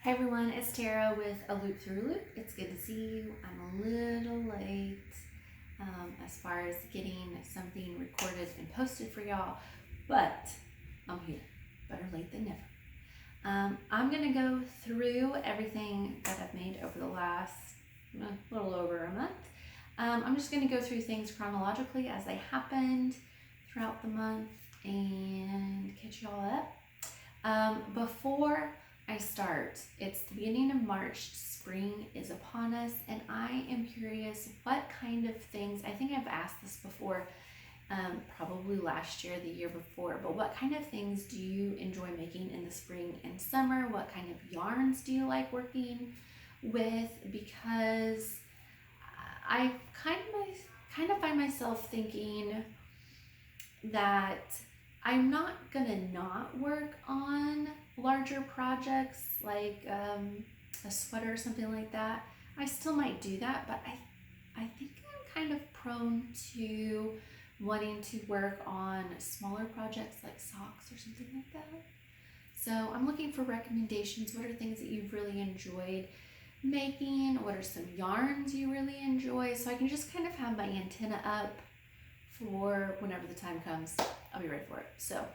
Hi everyone, it's Tara with a Loop Through Loop. It's good to see you. I'm a little late as far as getting something recorded and posted for y'all, but I'm here. Better late than never. I'm gonna go through everything that I've made over the last little over a month. I'm just gonna go through things chronologically as they happened throughout the month and catch y'all up. Before I start, it's the beginning of March, spring is upon us, and I am curious what kind of things, I think I've asked this before, probably last year, the year before, but what kind of things do you enjoy making in the spring and summer? What kind of yarns do you like working with? Because I kind of find myself thinking that I'm not gonna not work on larger projects like a sweater or something like that. I still might do that, but I think I'm kind of prone to wanting to work on smaller projects like socks or something like that. So I'm looking for recommendations. What are things that you've really enjoyed making? What are some yarns you really enjoy? So I can just kind of have my antenna up for whenever the time comes. I'll be ready for it. So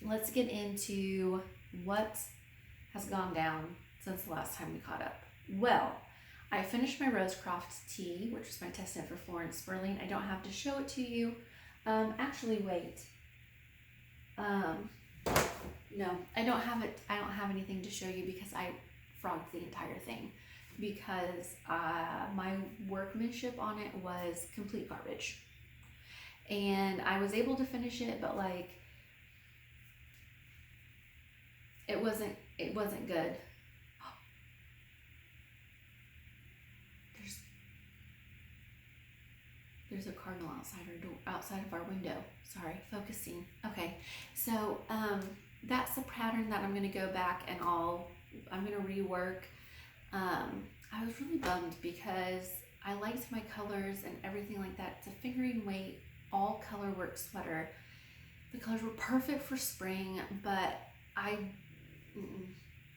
let's get into what has gone down since the last time we caught up. Well, I finished my Rosecroft tee, which was my test knit for Florence Sperling. I don't have to show it to you. Actually, wait. No, I don't have it. I don't have anything to show you because I frogged the entire thing because my workmanship on it was complete garbage. And I was able to finish it, but like it wasn't good. There's a cardinal outside of our window. Sorry, focusing. Okay, so that's the pattern that I'm gonna go back and I'm gonna rework. I was really bummed because I liked my colors and everything like that. It's a fingering weight, all color work sweater. The colors were perfect for spring, but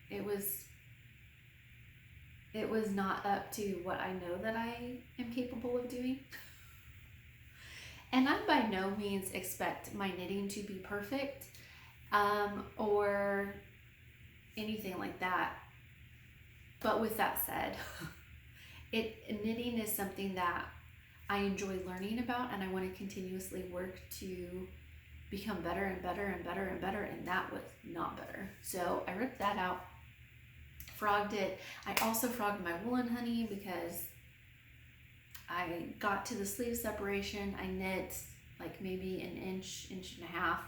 it was not up to what I know that I am capable of doing. And I by no means expect my knitting to be perfect or anything like that. But with that said, knitting is something that I enjoy learning about, and I want to continuously work to become better and better and better and better, and that was not better. So I ripped that out, frogged it. I also frogged my woolen honey because I got to the sleeve separation. I knit like maybe an inch and a half,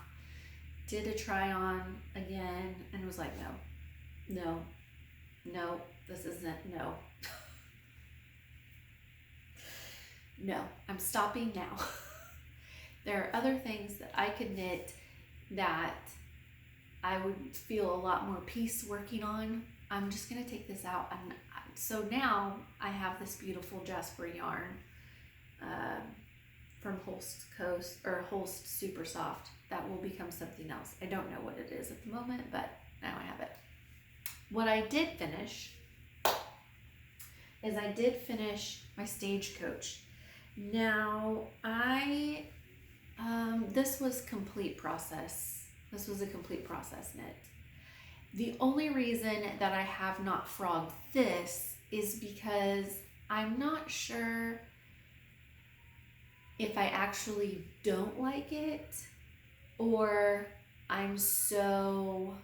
did a try on again, and was like, no, this isn't, no. No, I'm stopping now. There are other things that I could knit that I would feel a lot more peace working on. I'm just gonna take this out. And so now I have this beautiful Jasper yarn from Holst Super Soft that will become something else. I don't know what it is at the moment, but now I have it. What I did finish is I did finish my Stagecoach. Now this was complete process. This was a complete process knit. The only reason that I have not frogged this is because I'm not sure if I actually don't like it or I'm so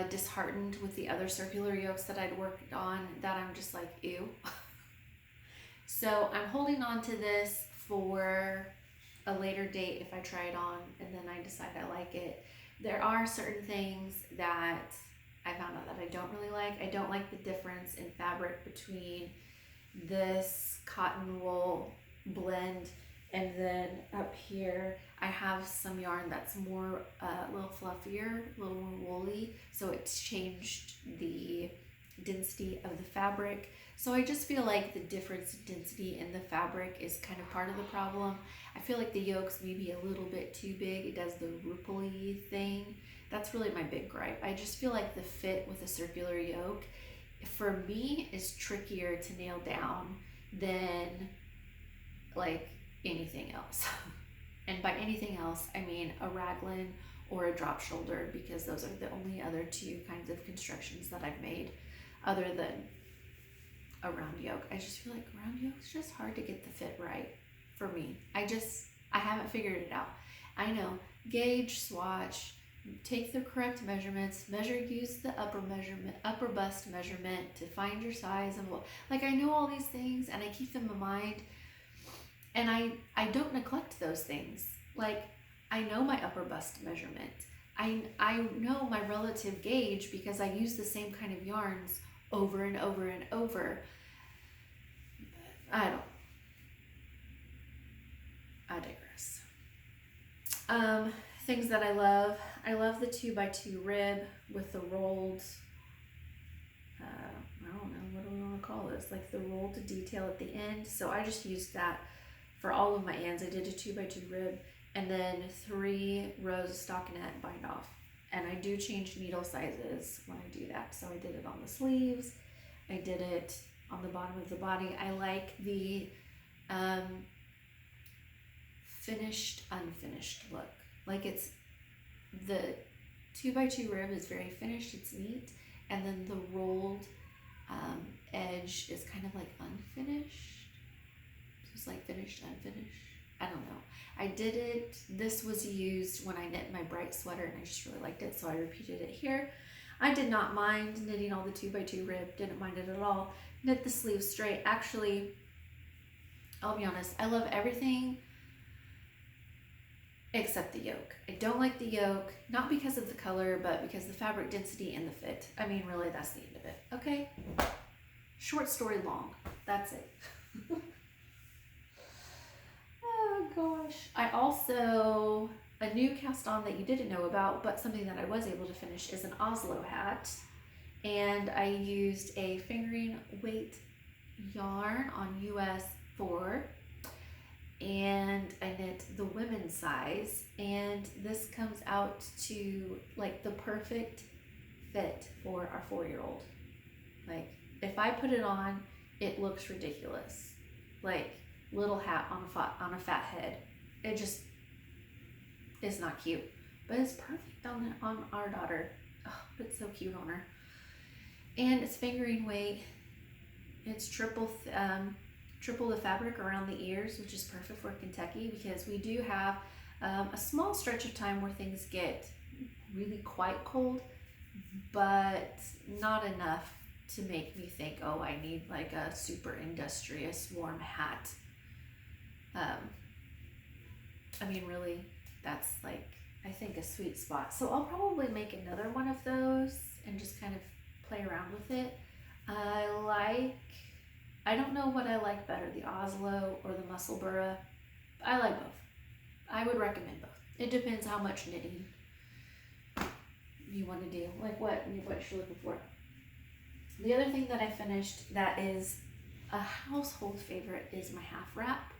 disheartened with the other circular yokes that I'd worked on that I'm just like, ew. So I'm holding on to this for a later date if I try it on and then I decide I like it. There are certain things that I found out that I don't really like. I don't like the difference in fabric between this cotton wool blend and then up here I have some yarn that's more a little fluffier, a little more woolly, so it's changed the density of the fabric. So I just feel like the difference in density in the fabric is kind of part of the problem. I feel like the yolks may be a little bit too big. It does the ripple-y thing That's really my big gripe. I just feel like the fit with a circular yoke, for me, is trickier to nail down than like anything else. And by anything else, I mean a raglan or a drop shoulder, because those are the only other two kinds of constructions that I've made other than a round yoke. I just feel like round yoke is just hard to get the fit right for me. I haven't figured it out. I know, gauge, swatch, take the correct measurements, use the upper bust measurement to find your size, and like, I know all these things and I keep them in mind, and I don't neglect those things. Like, I know my upper bust measurement. I know my relative gauge because I use the same kind of yarns over and over and over. I digress. Things that I love the 2x2 rib with the rolled, I don't know, what do we want to call this? Like the rolled detail at the end. So I just used that for all of my ends. I did a 2x2 rib and then 3 rows of stockinette bind off. And I do change needle sizes when I do that. So I did it on the sleeves. I did it on the bottom of the body. I like the finished, unfinished look. Like, it's the 2x2 rib is very finished, it's neat, and then the rolled edge is kind of like unfinished. So it's like finished, unfinished. I don't know. I did it, this was used when I knit my bright sweater and I just really liked it, so I repeated it here. I did not mind knitting all the 2x2 rib, didn't mind it at all. Knit the sleeves straight. Actually, I'll be honest, I love everything except the yoke. I don't like the yoke, not because of the color, but because the fabric density and the fit. I mean, really, that's the end of it, okay? Short story long, that's it. Oh gosh. I also, a new cast on that you didn't know about, but something that I was able to finish, is an Oslo hat. And I used a fingering weight yarn on US 4. And I knit the women's size, and this comes out to like the perfect fit for our 4-year-old. Like, if I put it on, it looks ridiculous, like little hat on a fat head. It just is not cute, but it's perfect on our daughter. Oh, it's so cute on her. And it's fingering weight. It's triple the fabric around the ears, which is perfect for Kentucky, because we do have a small stretch of time where things get really quite cold, but not enough to make me think, oh, I need like a super industrious warm hat. I mean, really, that's like, I think, a sweet spot. So I'll probably make another one of those and just kind of play around with it. I don't know what I like better, the Oslo or the Musselburgh. I like both. I would recommend both. It depends how much knitting you want to do, like what you're looking for. The other thing that I finished that is a household favorite is my half wrap.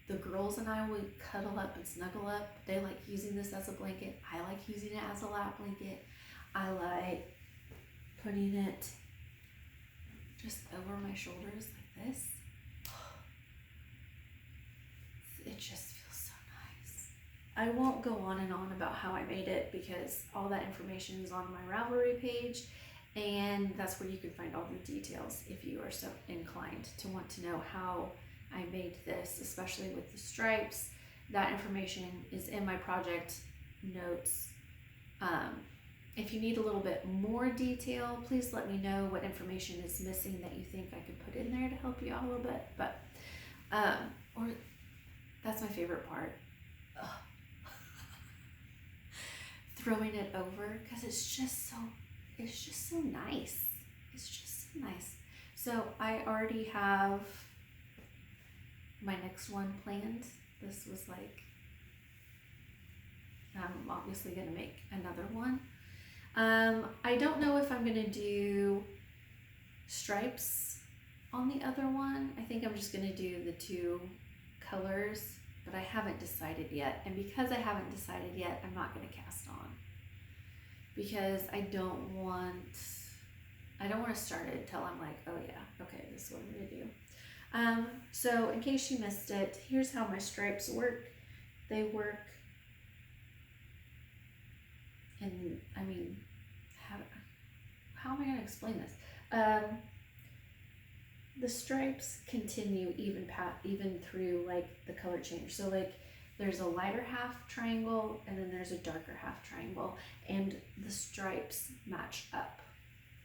The girls and I would cuddle up and snuggle up. They like using this as a blanket. I like using it as a lap blanket. I like putting it just over my shoulders like this. It just feels so nice. I won't go on and on about how I made it, because all that information is on my Ravelry page, and that's where you can find all the details if you are so inclined to want to know how I made this, especially with the stripes. That information is in my project notes. If you need a little bit more detail, please let me know what information is missing that you think I could put in there to help you out a little bit. But, or that's my favorite part. Throwing it over, because it's just so nice. It's just so nice. So I already have my next one planned. This was like, I'm obviously gonna make another one. I don't know if I'm gonna do stripes on the other one. I think I'm just gonna do the 2 colors, but I haven't decided yet. And because I haven't decided yet, I'm not going to cast on, because I don't want to start it until I'm like, oh yeah, okay, this is what I'm going to do. So in case you missed it, here's how my stripes work. They work, and I mean, how am I going to explain this? The stripes continue even through like the color change. So like there's a lighter half triangle and then there's a darker half triangle, and the stripes match up.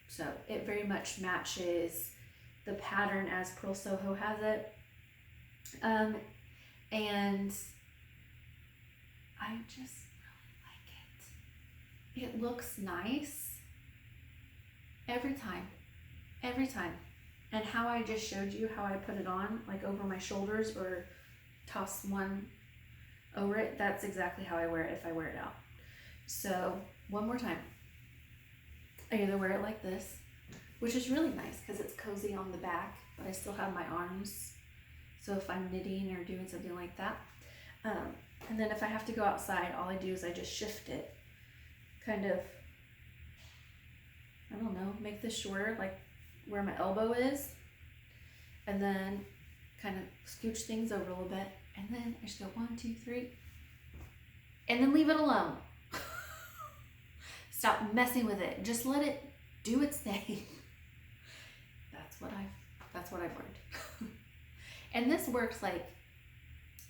So it very much matches the pattern as Pearl Soho has it. And I just really like it. It looks nice every time. And how I just showed you how I put it on, like over my shoulders or toss one over it, that's exactly how I wear it if I wear it out. So one more time. I either wear it like this, which is really nice because it's cozy on the back, but I still have my arms. So if I'm knitting or doing something like that. And then if I have to go outside, all I do is I just shift it. Kind of, I don't know, make this shorter, like where my elbow is, and then kind of scooch things over a little bit, and then I just go 1, 2, 3, and then leave it alone. Stop messing with it. Just let it do its thing. That's what I've learned. And this works like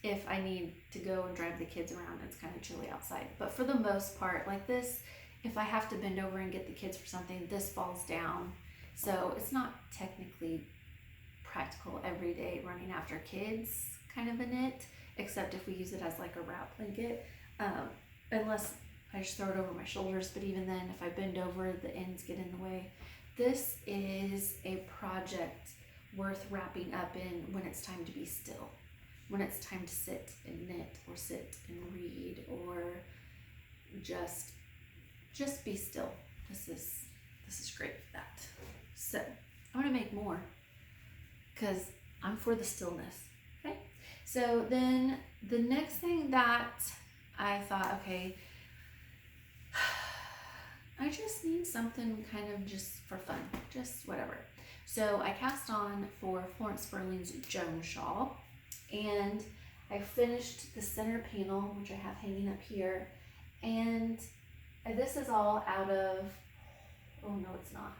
if I need to go and drive the kids around, it's kind of chilly outside. But for the most part, like this, if I have to bend over and get the kids for something, this falls down. So it's not technically practical every day running after kids kind of a knit, except if we use it as like a wrap blanket, unless I just throw it over my shoulders. But even then, if I bend over, the ends get in the way. This is a project worth wrapping up in when it's time to be still, when it's time to sit and knit or sit and read or just be still. This is great for that. So I'm gonna make more because I'm for the stillness. Okay. So then the next thing that I thought, okay, I just need something kind of just for fun, just whatever. So I cast on for Florence Sperling's Joan shawl, and I finished the center panel, which I have hanging up here, and this is all out of, oh no, it's not.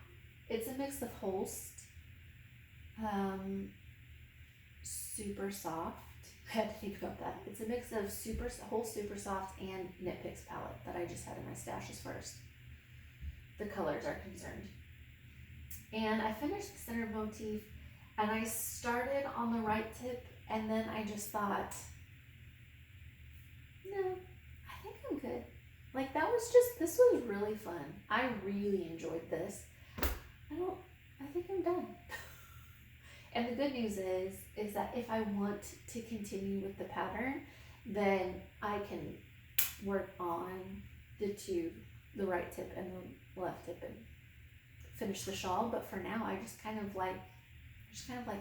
It's a mix of Holst, super soft. I had to think about that. It's a mix of Holst super soft and Knit Picks palette that I just had in my stash as far as the colors are concerned. And I finished the center motif, and I started on the right tip, and then I just thought, no, I think I'm good. Like this was really fun. I really enjoyed this. I think I'm done. And the good news is that if I want to continue with the pattern, then I can work on the right tip and the left tip and finish the shawl. But for now, I just kind of like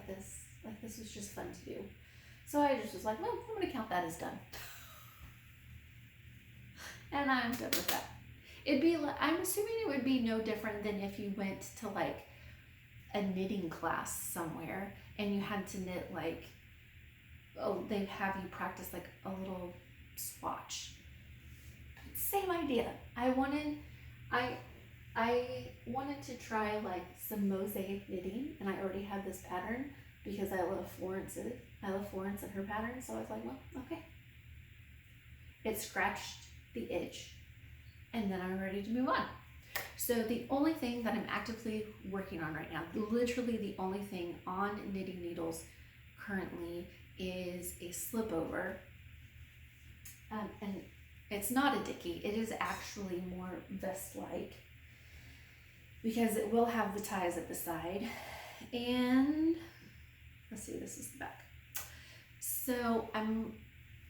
this. Like this was just fun to do. So I just was like, well, I'm gonna count that as done. And I'm done with that. I'm assuming it would be no different than if you went to like a knitting class somewhere and you had to knit like, oh, they'd have you practice like a little swatch. Same idea. I wanted to try like some mosaic knitting, and I already had this pattern because I love Florence and her pattern. So I was like, well, okay. It scratched the itch, and then I'm ready to move on. So the only thing that I'm actively working on right now, literally the only thing on knitting needles currently, is a slip over. And it's not a dicky, it is actually more vest-like because it will have the ties at the side. And let's see, this is the back. So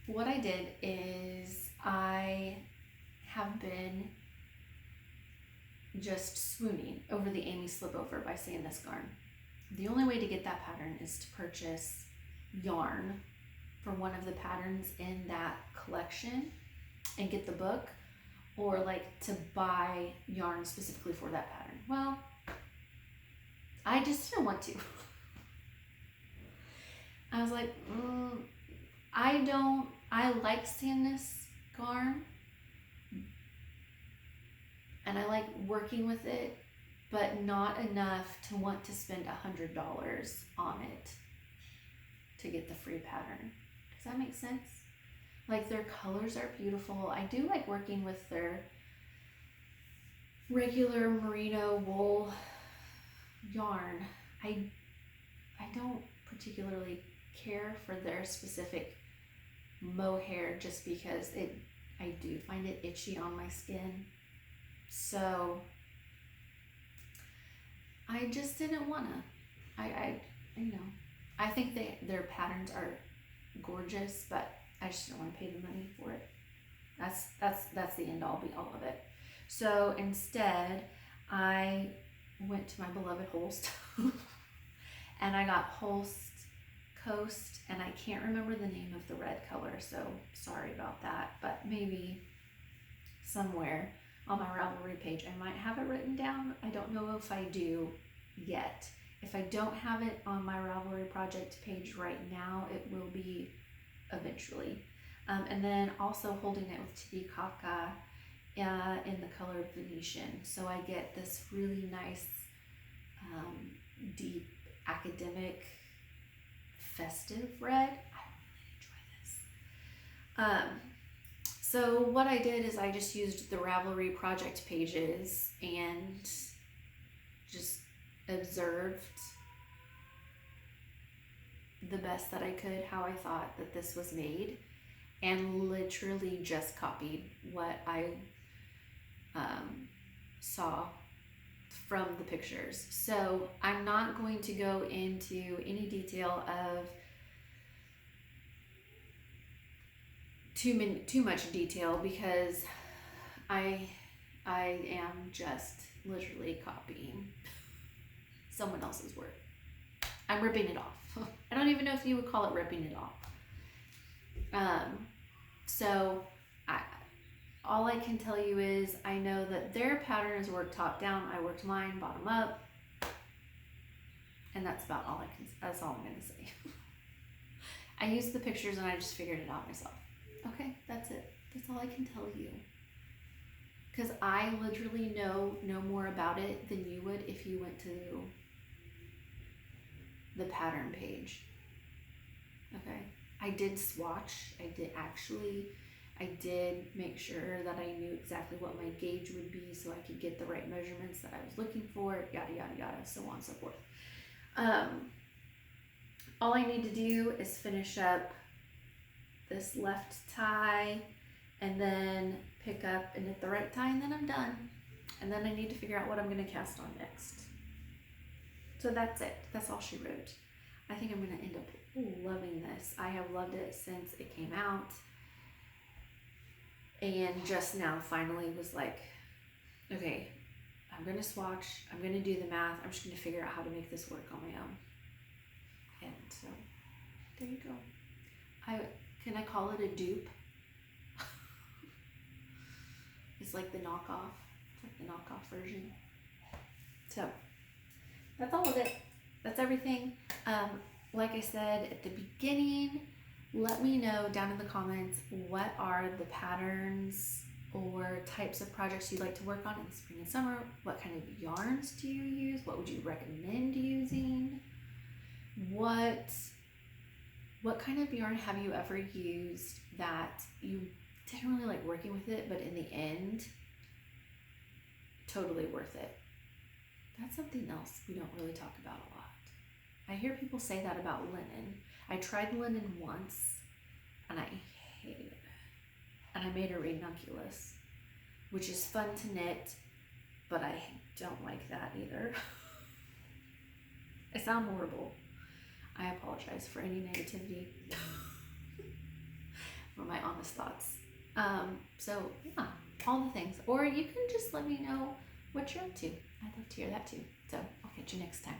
what I did is I have been just swooning over the Amy slip over by Sandnes Garn. The only way to get that pattern is to purchase yarn for one of the patterns in that collection and get the book, or like to buy yarn specifically for that pattern. Well, I just didn't want to. I was like, I like Sandnes yarn and I like working with it, but not enough to want to spend $100 on it to get the free pattern. Does that make sense? Like, their colors are beautiful. I do like working with their regular merino wool yarn. I don't particularly care for their specific mohair just because I do find it itchy on my skin. So I just didn't wanna. I think their patterns are gorgeous, but I just don't want to pay the money for it. That's the end all be all of it. So instead, I went to my beloved Holst and I got Holst Coast, and I can't remember the name of the red color, so sorry about that, but maybe somewhere on my Ravelry page I might have it written down. I don't know if I do yet. If I don't have it on my Ravelry project page right now, it will be eventually. And then also holding it with tbkennon in the color Venetian. So I get this really nice, deep, academic, festive red. I really enjoy this. So what I did is I just used the Ravelry project pages and just observed the best that I could how I thought that this was made, and literally just copied what I saw from the pictures. So I'm not going to go into any detail of too much detail, because I am just literally copying someone else's work. I'm ripping it off. I don't even know if you would call it ripping it off. So all I can tell you is I know that their pattern is worked top down. I worked mine bottom up, and that's about all that's all I'm gonna say. I used the pictures and I just figured it out myself. Okay, that's it. That's all I can tell you. Because I literally know no more about it than you would if you went to the pattern page. Okay, I did swatch. I did make sure that I knew exactly what my gauge would be so I could get the right measurements that I was looking for, yada, yada, yada, so on and so forth. All I need to do is finish up this left tie and then pick up and hit the right tie, and then I'm done. And then I need to figure out what I'm gonna cast on next. So that's it. That's all she wrote. I think I'm gonna end up loving this. I have loved it since it came out. And just now finally was like, okay, I'm gonna swatch, I'm gonna do the math, I'm just gonna figure out how to make this work on my own. And so, there you go. Can I call it a dupe? It's like the knockoff. It's like the knockoff version. So, that's all of it. That's everything. Like I said at the beginning, let me know down in the comments what are the patterns or types of projects you'd like to work on in the spring and summer. What kind of yarns do you use? What would you recommend using? What kind of yarn have you ever used that you didn't really like working with it, but in the end, totally worth it? That's something else we don't really talk about a lot. I hear people say that about linen. I tried linen once and I hated it. And I made a ranunculus, which is fun to knit, but I don't like that either. I sound horrible. I apologize for any negativity for my honest thoughts. So yeah, all the things. Or you can just let me know what you're up to. I'd love to hear that too. So I'll catch you next time.